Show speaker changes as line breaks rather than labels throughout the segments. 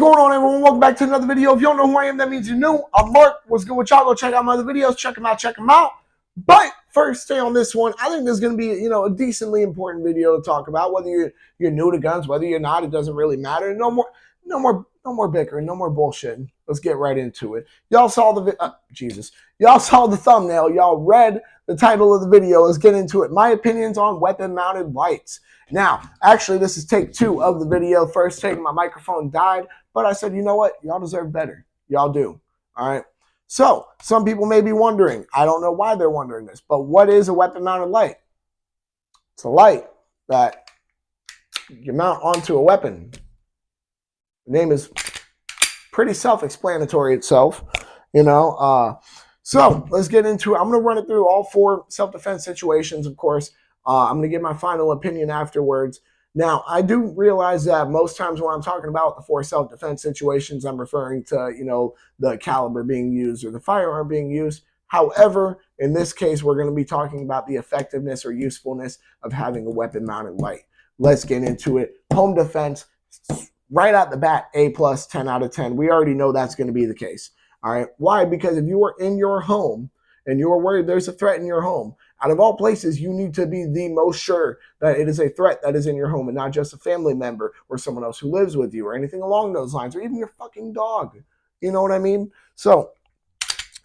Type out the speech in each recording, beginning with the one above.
What's going on, everyone? Welcome back to another video. If you don't know who I am, that means you're new. I'm Mark. What's good with y'all? Go check out my other videos. Check them out. Check them out. But first, stay on this one. I think this is going to be, a decently important video to talk about. Whether you're new to guns, whether you're not, it doesn't really matter. No more bickering. No more bullshitting. Let's get right into it. Y'all saw the Y'all saw the thumbnail. Y'all read the title of the video. Let's get into it. My opinions on weapon-mounted lights. Now, actually, this is take 2 of the video. First take, my microphone died. But I said, you know what? Y'all deserve better. Y'all do. All right. So some people may be wondering, I don't know why they're wondering this, but what is a weapon mounted light? It's a light that you mount onto a weapon. The name is pretty self-explanatory itself, So let's get into it. I'm going to run it through all 4 self-defense situations, of course. I'm going to give my final opinion afterwards. Now, I do realize that most times when I'm talking about the 4 self-defense situations, I'm referring to, the caliber being used or the firearm being used. However, in this case, we're going to be talking about the effectiveness or usefulness of having a weapon-mounted light. Let's get into it. Home defense, right out the bat, A+, 10 out of 10. We already know that's going to be the case. All right. Why? Because if you are in your home and you're worried there's a threat in your home, out of all places, you need to be the most sure that it is a threat that is in your home and not just a family member or someone else who lives with you or anything along those lines, or even your fucking dog. You know what I mean? So,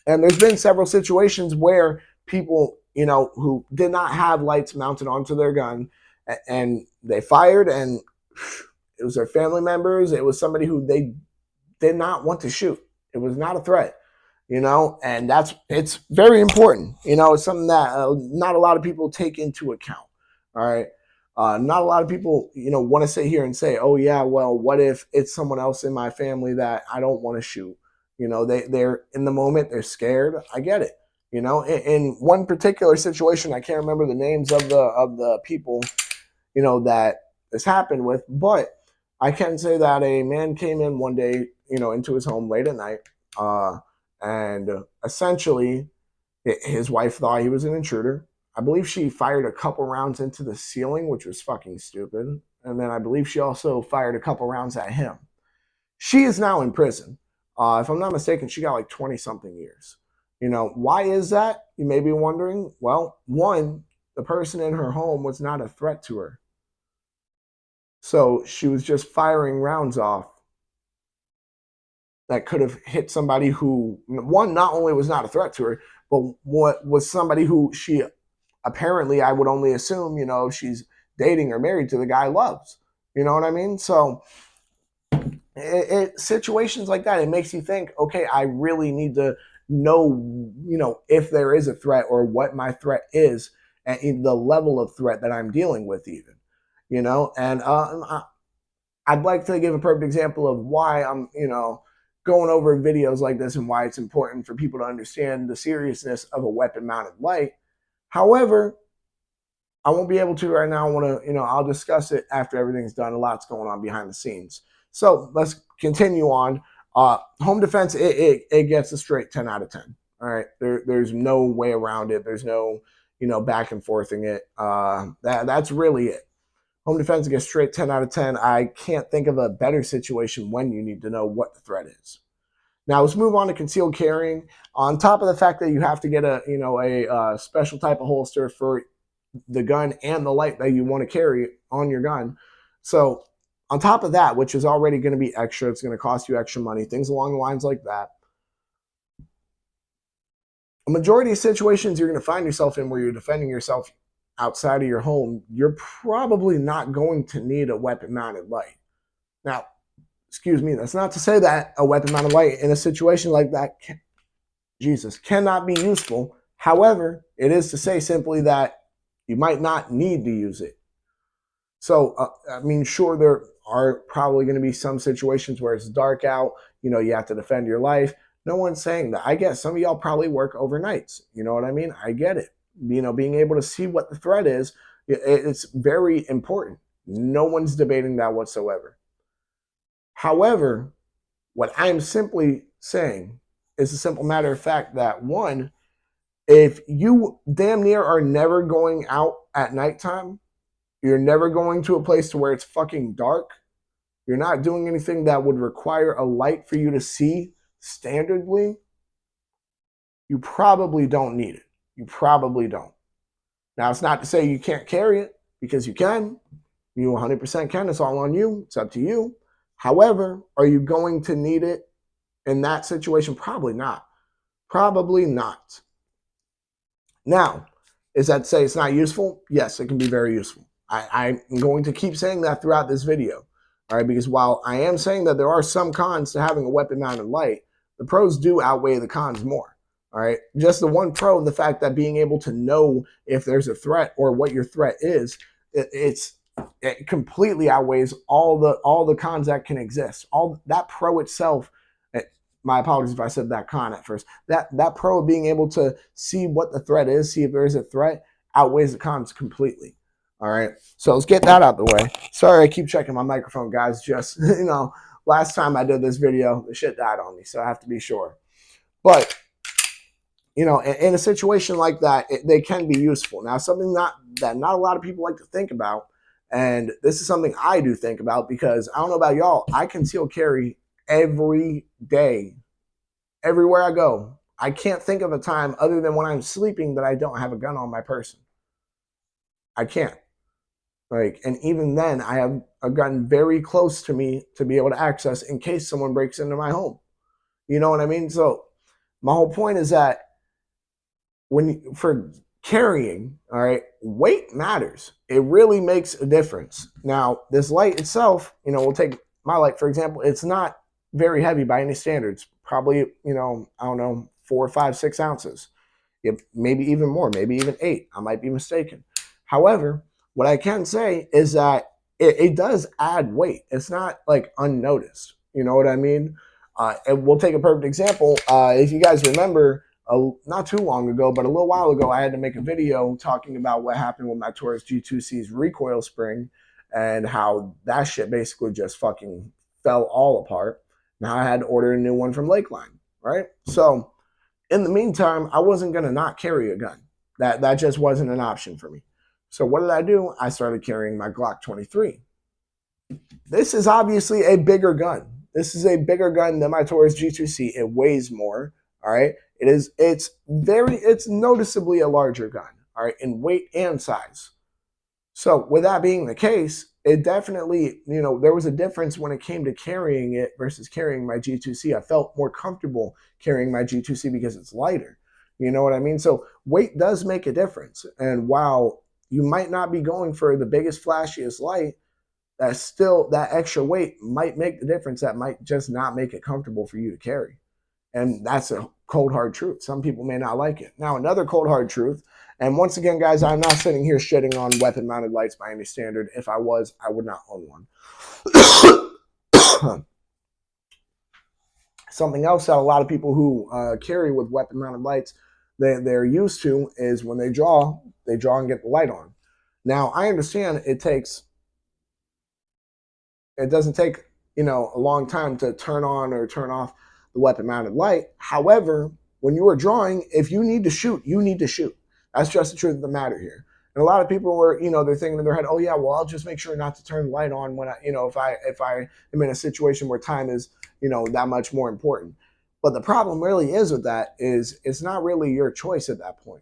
and there's been several situations where people, who did not have lights mounted onto their gun and they fired, and it was their family members. It was somebody who they did not want to shoot. It was not a threat. And it's very important. It's something that not a lot of people take into account. All right. Not a lot of people, want to sit here and say, oh yeah, well, what if it's someone else in my family that I don't want to shoot? They're in the moment, they're scared. I get it. In one particular situation, I can't remember the names of the people, that this happened with, but I can say that a man came in one day, into his home late at night, and essentially, his wife thought he was an intruder. I believe she fired a couple rounds into the ceiling, which was fucking stupid. And then I believe she also fired a couple rounds at him. She is now in prison. If I'm not mistaken, she got like 20-something years. Why is that? You may be wondering. Well, one, the person in her home was not a threat to her. So she was just firing rounds off that could have hit somebody who, one, not only was not a threat to her, but what was somebody who she apparently, I would only assume, if she's dating or married to, the guy loves. You know what I mean? So situations like that, it makes you think, okay, I really need to know, if there is a threat or what my threat is and the level of threat that I'm dealing with even, and I'd like to give a perfect example of why I'm, going over videos like this and why it's important for people to understand the seriousness of a weapon-mounted light. However, I won't be able to right now. I want to, I'll discuss it after everything's done. A lot's going on behind the scenes. So let's continue on. Home defense, it gets a straight 10 out of 10. All right. There's no way around it. There's no, back and forthing it. That's really it. Home defense gets straight 10 out of 10. I can't think of a better situation when you need to know what the threat is. Now let's move on to concealed carrying. On top of the fact that you have to get a special type of holster for the gun and the light that you want to carry on your gun. So on top of that, which is already going to be extra, it's going to cost you extra money, things along the lines like that. A majority of situations you're going to find yourself in where you're defending yourself outside of your home, you're probably not going to need a weapon-mounted light. Now, excuse me, that's not to say that a weapon-mounted light in a situation like that cannot be useful. However, it is to say simply that you might not need to use it. So, sure, there are probably going to be some situations where it's dark out, you have to defend your life. No one's saying that. I guess some of y'all probably work overnights. You know what I mean? I get it. Being able to see what the threat is, it's very important. No one's debating that whatsoever. However, what I'm simply saying is a simple matter of fact that, one, if you damn near are never going out at nighttime, you're never going to a place to where it's fucking dark, you're not doing anything that would require a light for you to see standardly, you probably don't need it. You probably don't. Now, it's not to say you can't carry it, because you can. You 100% can. It's all on you. It's up to you. However, are you going to need it in that situation? Probably not. Probably not. Now, is that to say it's not useful? Yes, it can be very useful. I'm going to keep saying that throughout this video. All right, because while I am saying that there are some cons to having a weapon mounted light, the pros do outweigh the cons more. All right, just the one pro, the fact that being able to know if there's a threat or what your threat is, it completely outweighs all the cons that can exist. All that pro itself. My apologies if I said that con at first. That pro of being able to see what the threat is, see if there is a threat, outweighs the cons completely. All right, so let's get that out the way. Sorry, I keep checking my microphone, guys. Just last time I did this video, the shit died on me, so I have to be sure. But in a situation like that, they can be useful. Now, something that not a lot of people like to think about, and this is something I do think about, because I don't know about y'all, I conceal carry every day, everywhere I go. I can't think of a time other than when I'm sleeping that I don't have a gun on my person. I can't. And even then, I have a gun very close to me to be able to access in case someone breaks into my home. You know what I mean? So my whole point is that for carrying, all right, weight matters. It really makes a difference. Now, this light itself, we'll take my light, for example. It's not very heavy by any standards. Probably, I don't know, 4, 5, 6 ounces. Maybe even more, maybe even 8. I might be mistaken. However, what I can say is that it does add weight. It's not like unnoticed. You know what I mean? And we'll take a perfect example. If you guys remember, not too long ago, but a little while ago, I had to make a video talking about what happened with my Taurus G2C's recoil spring and how that shit basically just fucking fell all apart. Now I had to order a new one from Lakeline, right? So in the meantime, I wasn't going to not carry a gun. That just wasn't an option for me. So what did I do? I started carrying my Glock 23. This is obviously a bigger gun. This is a bigger gun than my Taurus G2C. It weighs more, all right? It's noticeably a larger gun, all right, in weight and size. So with that being the case, it definitely, there was a difference when it came to carrying it versus carrying my G2C. I felt more comfortable carrying my G2C because it's lighter. You know what I mean? So weight does make a difference. And while you might not be going for the biggest, flashiest light, that extra weight might make the difference. That might just not make it comfortable for you to carry. And that's a cold, hard truth. Some people may not like it. Now, another cold, hard truth, and once again, guys, I'm not sitting here shitting on weapon-mounted lights by any standard. If I was, I would not own one. Something else that a lot of people who carry with weapon-mounted lights, they're used to is when they draw and get the light on. Now, I understand it doesn't take, a long time to turn on or turn off the weapon-mounted light. However, when you are drawing, if you need to shoot, you need to shoot. That's just the truth of the matter here. And a lot of people were, they're thinking in their head, oh yeah, well, I'll just make sure not to turn the light on when if I am in a situation where time is, that much more important. But the problem really is with that is it's not really your choice at that point.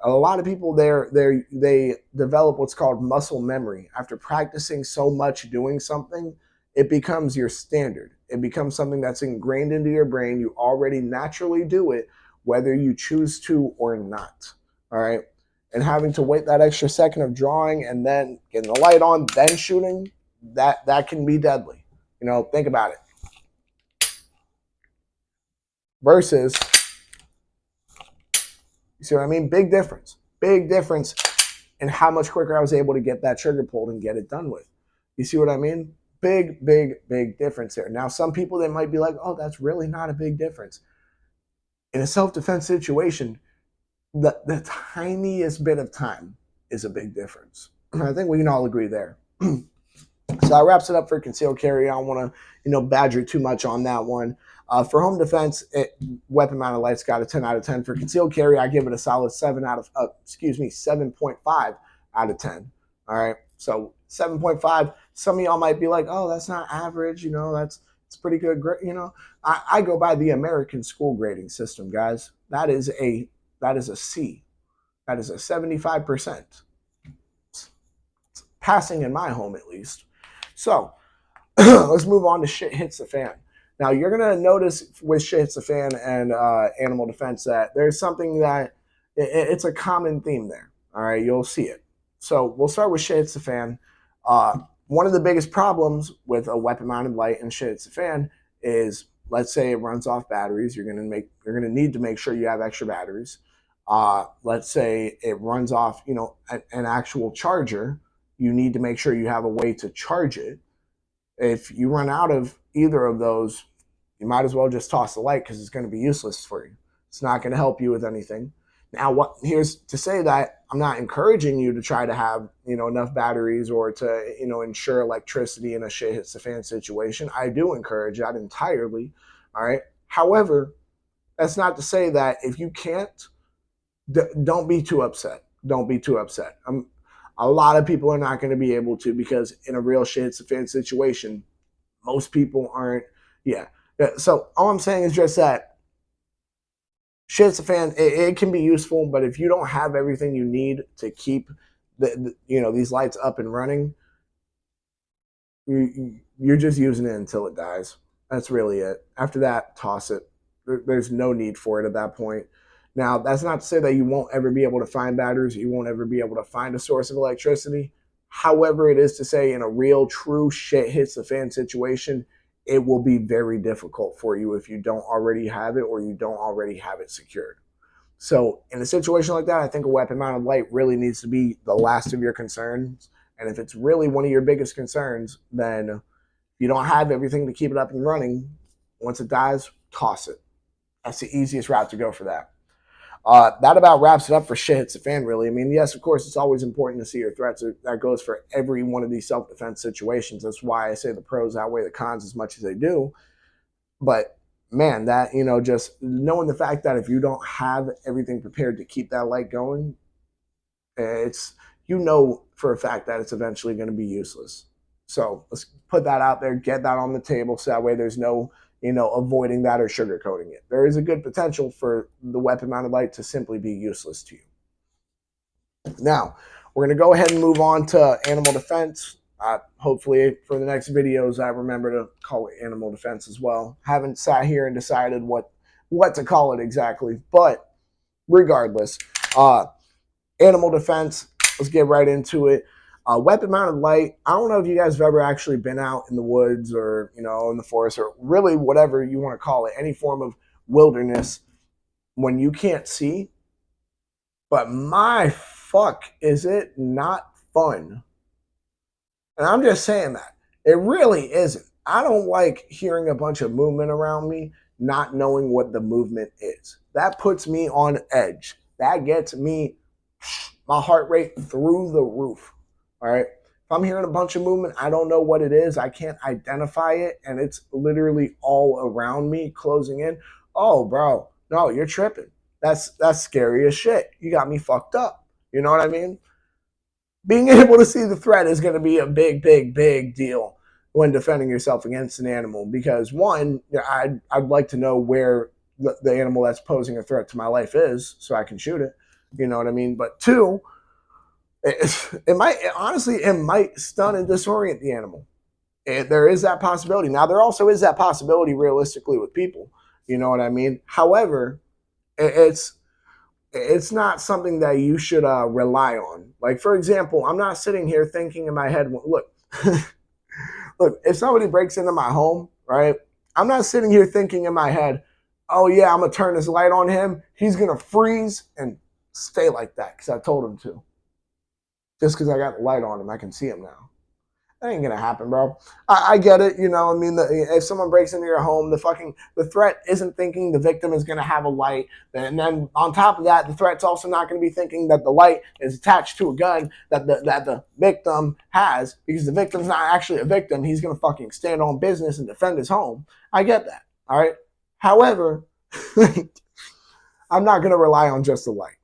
A lot of people they develop what's called muscle memory. After practicing so much doing something, it becomes your standard. It becomes something that's ingrained into your brain. You already naturally do it, whether you choose to or not. All right. And having to wait that extra second of drawing and then getting the light on, then shooting, that can be deadly. Think about it. Versus, you see what I mean? Big difference. Big difference in how much quicker I was able to get that trigger pulled and get it done with. You see what I mean? Big, big, big difference there. Now, some people, they might be like, oh, that's really not a big difference. In a self-defense situation, the tiniest bit of time is a big difference. I think we can all agree there. So that wraps it up for concealed carry. I don't want to, badger too much on that one. For home defense, weapon-mounted lights got a 10 out of 10. For concealed carry, I give it a solid 7.5 out of 10. All right. So 7.5. Some of y'all might be like, oh, that's not average. You know, it's pretty good. You know, I go by the American school grading system, guys. That is a C. That is a 75%. It's passing in my home, at least. So let's move on to shit hits the fan. Now, you're going to notice with shit hits the fan and animal defense that there's something that it's a common theme there. All right, you'll see it. So we'll start with shit hits the fan. One of the biggest problems with a weapon-mounted light and shit hits the fan is, let's say it runs off batteries. You're gonna need to make sure you have extra batteries. Let's say it runs off, you know, an actual charger. You need to make sure you have a way to charge it. If you run out of either of those, you might as well just toss the light because it's going to be useless for you. It's not going to help you with anything. Now, here's to say that I'm not encouraging you to try to have, you know, enough batteries or to, you know, ensure electricity in a shit hits the fan situation. I do encourage that entirely. All right. However, that's not to say that if you can't, don't be too upset. Don't be too upset. A lot of people are not going to be able to, because in a real shit hits the fan situation, most people aren't. Yeah. So all I'm saying is just that shit hits the fan. It can be useful, but if you don't have everything you need to keep you know, these lights up and running, you're just using it until it dies. That's really it. After that, toss it. There's no need for it at that point. Now, that's not to say that you won't ever be able to find batteries, you won't ever be able to find a source of electricity. However, it is to say in a real, true shit hits the fan situation, it will be very difficult for you if you don't already have it or you don't already have it secured. So in a situation like that, I think a weapon-mounted light really needs to be the last of your concerns. And if it's really one of your biggest concerns, then you don't have everything to keep it up and running. Once it dies, toss it. That's the easiest route to go for that. That about wraps it up for shit hits the fan, really. I mean, yes, of course, it's always important to see your threats. That goes for every one of these self-defense situations. That's why I say the pros outweigh the cons as much as they do. But, man, that, you know, just knowing the fact that if you don't have everything prepared to keep that light going, it's, you know for a fact that it's eventually going to be useless. So let's put that out there, get that on the table, so that way there's no, you know, avoiding that or sugarcoating it. There is a good potential for the weapon-mounted light to simply be useless to you. Now, we're going to go ahead and move on to animal defense. Hopefully, for the next videos, I remember to call it animal defense as well. Haven't sat here and decided what to call it exactly, but regardless, animal defense, let's get right into it. Weapon-mounted light, I don't know if you guys have ever actually been out in the woods or, you know, in the forest or really whatever you want to call it, any form of wilderness when you can't see. But my fuck, is it not fun? And I'm just saying that. It really isn't. I don't like hearing a bunch of movement around me, not knowing what the movement is. That puts me on edge. That gets me, my heart rate through the roof. All right. If I'm hearing a bunch of movement, I don't know what it is. I can't identify it. And it's literally all around me closing in. Oh, bro, no, you're tripping. That's scary as shit. You got me fucked up. You know what I mean? Being able to see the threat is going to be a big, big, big deal when defending yourself against an animal. Because one, I'd like to know where the animal that's posing a threat to my life is so I can shoot it. You know what I mean? But two, it might stun and disorient the animal. There is that possibility. Now, there also is that possibility realistically with people. You know what I mean? However, it's not something that you should rely on. Like, for example, I'm not sitting here thinking in my head, look, look, if somebody breaks into my home, right, I'm not sitting here thinking in my head, oh, yeah, I'm going to turn this light on him. He's going to freeze and stay like that because I told him to. Just because I got the light on him, I can see him now. That ain't gonna happen, bro. I get it, you know. I mean, if someone breaks into your home, the threat isn't thinking the victim is gonna have a light, and then on top of that, the threat's also not gonna be thinking that the light is attached to a gun that the victim has, because the victim's not actually a victim. He's gonna fucking stand on business and defend his home. I get that, all right. However, I'm not gonna rely on just the light.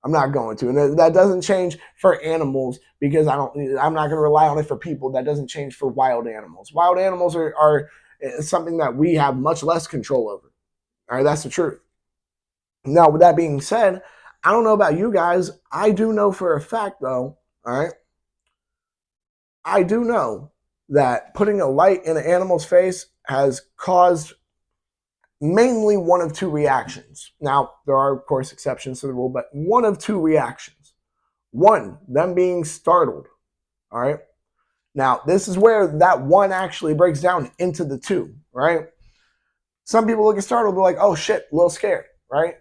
I'm not going to. And that doesn't change for animals because I'm not going to rely on it for people. That doesn't change for wild animals. Wild animals are something that we have much less control over. All right, that's the truth. Now, with that being said, I don't know about you guys. I do know for a fact, though, all right, I do know that putting a light in an animal's face has caused mainly one of two reactions. Now, there are, of course, exceptions to the rule, but one of two reactions. One, them being startled. All right. Now, this is where that one actually breaks down into the two, right? Some people look at startled, they're like, oh shit, a little scared, right?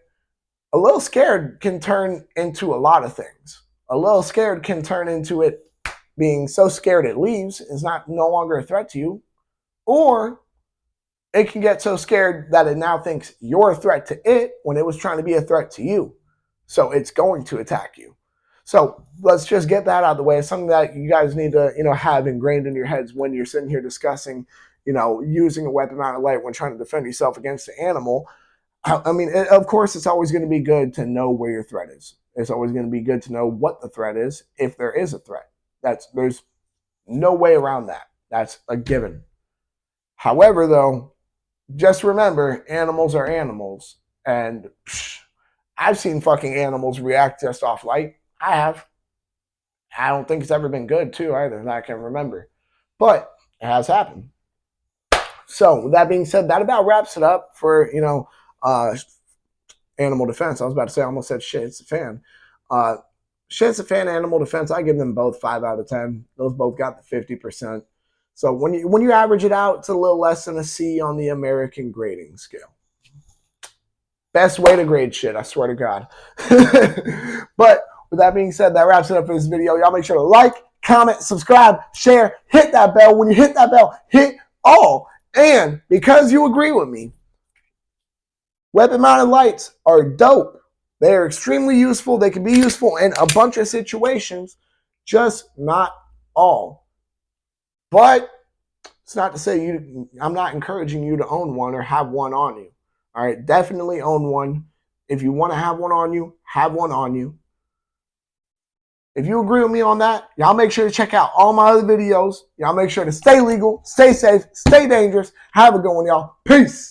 A little scared can turn into a lot of things. A little scared can turn into it being so scared it leaves, is not no longer a threat to you, or it can get so scared that it now thinks you're a threat to it when it was trying to be a threat to you. So it's going to attack you. So let's just get that out of the way. It's something that you guys need to, have ingrained in your heads when you're sitting here discussing, using a weapon mounted light when trying to defend yourself against an animal. I mean, of course, it's always going to be good to know where your threat is. It's always going to be good to know what the threat is, if there is a threat. There's no way around that. That's a given. However, though, just remember, animals are animals. And I've seen fucking animals react just off light. I have. I don't think it's ever been good, too, either, that I can remember. But it has happened. So, with that being said, that about wraps it up for, animal defense. I was about to say, I almost said shit, it's a fan. Shit's a fan, animal defense. I give them both 5 out of 10. Those both got the 50%. So when you average it out, it's a little less than a C on the American grading scale. Best way to grade shit, I swear to God. But with that being said, that wraps it up for this video. Y'all make sure to like, comment, subscribe, share, hit that bell. When you hit that bell, hit all. And because you agree with me, weapon-mounted lights are dope. They are extremely useful. They can be useful in a bunch of situations, just not all. But it's not to say I'm not encouraging you to own one or have one on you. All right, definitely own one. If you want to have one on you, have one on you. If you agree with me on that, y'all make sure to check out all my other videos. Y'all make sure to stay legal, stay safe, stay dangerous. Have a good one, y'all. Peace.